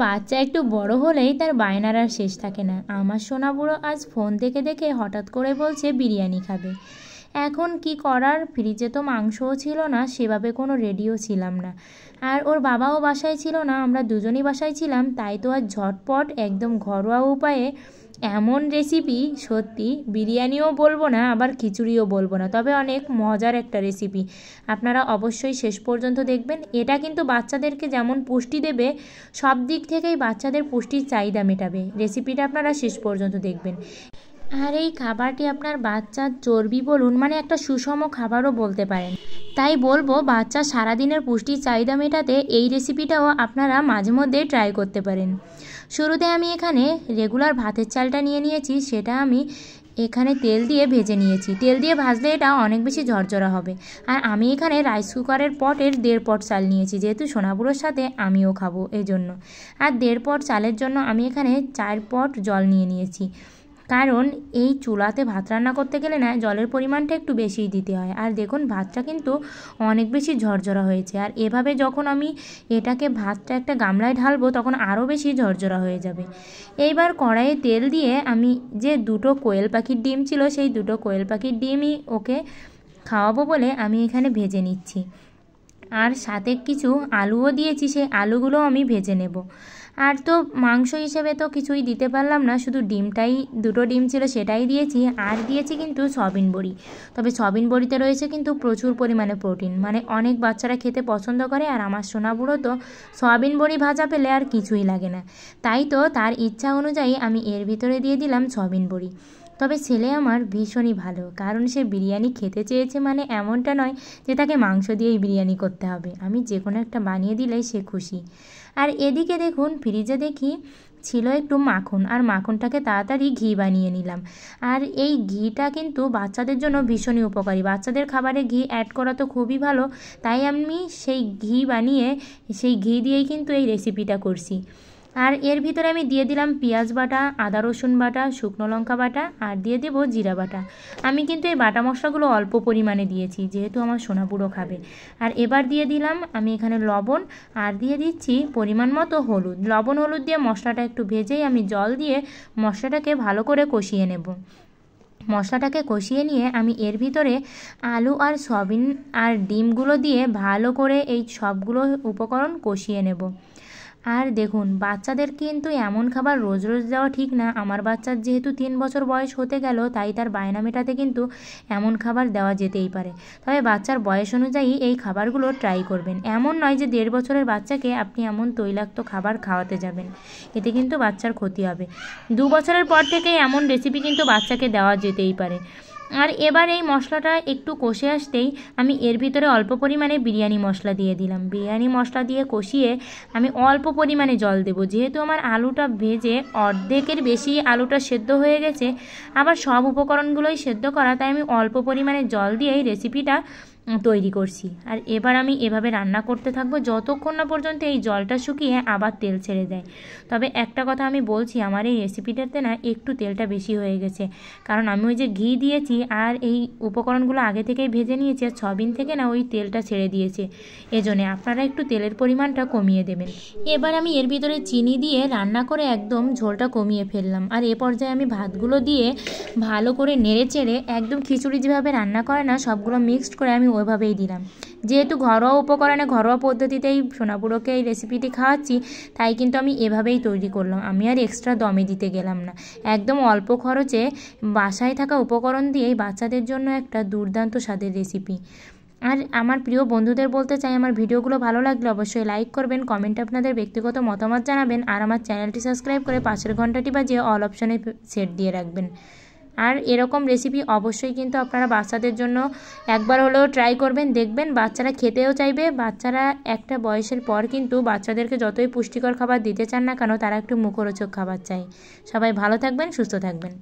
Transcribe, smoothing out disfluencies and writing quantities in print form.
বাচ্চা একটু বড় হলেই তার বায়নার আর শেষ থাকে না। আমার সোনা বুড়ো আজ ফোন দেখে দেখে হঠাৎ করে বলছে বিরিয়ানি খাবে। এখন কি করার, ফ্রিজে তো মাংসও ছিল না, সেভাবে কোনো রেডিও ছিলাম না, আর ওর বাবাও বাসায় ছিল না, আমরা দুজনই বাসায় ছিলাম। তাই তো আজ ঝটপট একদম ঘরোয়া উপায়ে এমন রেসিপি, সত্যি বিরিয়ানিও বলবো না আবার খিচুড়িও বলবো না, তবে অনেক মজার একটা রেসিপি। আপনারা অবশ্যই শেষ পর্যন্ত দেখবেন। এটা কিন্তু বাচ্চাদেরকে যেমন পুষ্টি দেবে, সব দিক থেকেই বাচ্চাদের পুষ্টির চাহিদা মেটাবে। রেসিপিটা আপনারা শেষ পর্যন্ত দেখবেন। আর এই খাবারটি আপনার বাচ্চার চর্বি বলুন, মানে একটা সুষম খাবারও বলতে পারেন। তাই বলবো বাচ্চা সারাদিনের পুষ্টির চাহিদা মেটাতে এই রেসিপিটাও আপনারা মাঝে মধ্যে ট্রাই করতে পারেন। শুরুতে আমি এখানে রেগুলার ভাতের চালটা নিয়ে নিয়েছি, সেটা আমি এখানে তেল দিয়ে ভেজে নিয়েছি। তেল দিয়ে ভাজলে এটা অনেক বেশি ঝরঝরা হবে। আর আমি এখানে রাইস কুকারের পটের 1.5 পট চাল নিয়েছি, যেহেতু সোনাবুড়োর সাথে আমিও খাবো এই জন্য। আর 1.5 পট চালের জন্য আমি এখানে 4 পট জল নিয়ে নিয়েছি, কারণ এই চুলাতে ভাত রান্না করতে গেলে না জলের পরিমাণটা একটু বেশিই দিতে হয়। আর দেখুন ভাতটা কিন্তু অনেক বেশি ঝরঝরা হয়েছে, আর এভাবে যখন আমি এটাকে ভাতটা একটা গামলায় ঢালবো তখন আরও বেশি ঝরঝরা হয়ে যাবে। এইবার কড়াইয়ে তেল দিয়ে আমি যে 2টো কোয়েল পাখির ডিম ছিল, সেই 2টো কোয়েল পাখির ডিমই ওকে খাওয়াবো বলে আমি এখানে ভেজে নিচ্ছি। আর সাথে কিছু আলুও দিয়েছি, সেই আলুগুলো আমি ভেজে নেব। আর তো মাংস হিসেবে তো কিছুই দিতে পারলাম না, শুধু ডিমটাই, 2টো ডিম ছিল সেটাই দিয়েছি। আর দিয়েছি কিন্তু সয়াবিন বড়ি। তবে সয়াবিন বড়িতে রয়েছে কিন্তু প্রচুর পরিমাণে প্রোটিন, মানে অনেক বাচ্চারা খেতে পছন্দ করে। আর আমার সোনা বুড়ো তো সয়াবিন বড়ি ভাজা পেলে আর কিছুই লাগে না, তাই তো তার ইচ্ছা অনুযায়ী আমি এর ভিতরে দিয়ে দিলাম সয়াবিন বড়ি। তবে ছেলে আমার ভীষণই ভালো, কারণ সে বিরিয়ানি খেতে চেয়েছে, মানে এমনটা নয় যে তাকে মাংস দিয়েই বিরিয়ানি করতে হবে, আমি যে কোনো একটা বানিয়ে দিলেই সে খুশি। আর এদিকে দেখুন ফ্রিজে দেখি ছিল একটু মাখন, আর মাখনটাকে তাড়াতাড়ি ঘি বানিয়ে নিলাম। আর এই ঘিটা কিন্তু বাচ্চাদের জন্য ভীষণই উপকারী, বাচ্চাদের খাবারে ঘি অ্যাড করা তো খুবই ভালো। তাই আমি সেই ঘি বানিয়ে সেই ঘি দিয়েই কিন্তু এই রেসিপিটা করছি। আর এর ভিতরে আমি দিয়ে দিলাম পেঁয়াজ বাটা, আদা রসুন বাটা, শুকনো লঙ্কা বাটা, আর দিয়ে দেবো জিরা বাটা। আমি কিন্তু এই বাটা মশলাগুলো অল্প পরিমাণে দিয়েছি, যেহেতু আমার সোনা বুড়ো খাবে। আর এবার দিয়ে দিলাম আমি এখানে লবণ, আর দিয়ে দিচ্ছি পরিমাণ মতো হলুদ। লবণ হলুদ দিয়ে মশলাটা একটু ভেজেই আমি জল দিয়ে মশলাটাকে ভালো করে কষিয়ে নেব। মশলাটাকে কষিয়ে নিয়ে আমি এর ভিতরে আলু আর সয়াবিন আর ডিমগুলো দিয়ে ভালো করে এই সবগুলো উপকরণ কষিয়ে নেব। আর দেখুন বাচ্চাদের কিন্তু এমন খাবার রোজ রোজ দেওয়া ঠিক না। আমার বাচ্চার যেহেতু 3 বছর বয়স হতে গেল, তাই তার বায়না মেটাতে কিন্তু এমন খাবার দেওয়া যেতেই পারে। তবে বাচ্চার বয়স অনুযায়ী এই খাবারগুলো ট্রাই করবেন। এমন নয় যে 1.5 বছরের বাচ্চাকে আপনি এমন তৈলাক্ত খাবার খাওয়াতে যাবেন, এতে কিন্তু বাচ্চার ক্ষতি হবে। 2 বছরের পর থেকে এমন রেসিপি কিন্তু বাচ্চাকে দেওয়া যেতেই পারে। আর এবার এই মশলাটা একটু কষে আসতেই আমি এর ভিতরে অল্প পরিমাণে বিরিয়ানি মশলা দিয়ে দিলাম। বিরিয়ানি মশলা দিয়ে কষিয়ে আমি অল্প পরিমাণে জল দেবো, যেহেতু আমার আলুটা ভেজে অর্ধেকের বেশি আলুটা সেদ্ধ হয়ে গেছে, আবার সব উপকরণগুলোই সেদ্ধ করা, তাই আমি অল্প পরিমাণে জল দিয়েই রেসিপিটা তৈরি করছি। আর এবার আমি এভাবে রান্না করতে থাকবো যতক্ষণ না পর্যন্ত এই জলটা শুকিয়ে আবার তেল ছেড়ে দেয়। তবে একটা কথা আমি বলছি, আমার এই রেসিপিটাতে না একটু তেলটা বেশি হয়ে গেছে, কারণ আমি ওই যে ঘি দিয়েছি আর এই উপকরণগুলো আগে থেকেই ভেজে নিয়েছি, আর সয়াবিন থেকে না ওই তেলটা ছেড়ে দিয়েছে, এজন্য আপনারা একটু তেলের পরিমাণটা কমিয়ে দেবেন। এবার আমি এর ভিতরে চিনি দিয়ে রান্না করে একদম ঝোলটা কমিয়ে ফেললাম। আর এ পর্যায়ে আমি ভাতগুলো দিয়ে ভালো করে নেড়ে চেড়ে একদম খিচুড়ি যেভাবে রান্না করে না সবগুলো মিক্সড করে আমি ওইভাবেই দিলাম। যেহেতু ঘরোয়া উপকরণে ঘরোয়া পদ্ধতিতেই সোনাপুরোকে এই রেসিপিটি খাওয়াচ্ছি, তাই কিন্তু আমি এভাবেই তৈরি করলাম। আমি আর এক্সট্রা দমে দিতে গেলাম না, একদম অল্প খরচে বাসায় থাকা উপকরণ দিয়েই বাচ্চাদের জন্য একটা দুর্দান্ত স্বাদের রেসিপি। আর আমার প্রিয় বন্ধুদের বলতে চাই, আমার ভিডিওগুলো ভালো লাগলে অবশ্যই লাইক করবেন, কমেন্টে আপনাদের ব্যক্তিগত মতামত জানাবেন, আর আমার চ্যানেলটি সাবস্ক্রাইব করে পাশের ঘন্টাটি বাজিয়ে অল অপশনে সেট দিয়ে রাখবেন। আর এরকম রেসিপি অবশ্যই কিন্তু আপনারা বাচ্চাদের জন্য একবার হলেও ট্রাই করবেন, দেখবেন বাচ্চারা খেতেও চাইবে। বাচ্চারা একটা বয়সের পর কিন্তু বাচ্চাদেরকে যতই পুষ্টিকর খাবার দিতে চান না কেন, তারা একটু মুখরোচক খাবার চায়। সবাই ভালো থাকবেন, সুস্থ থাকবেন।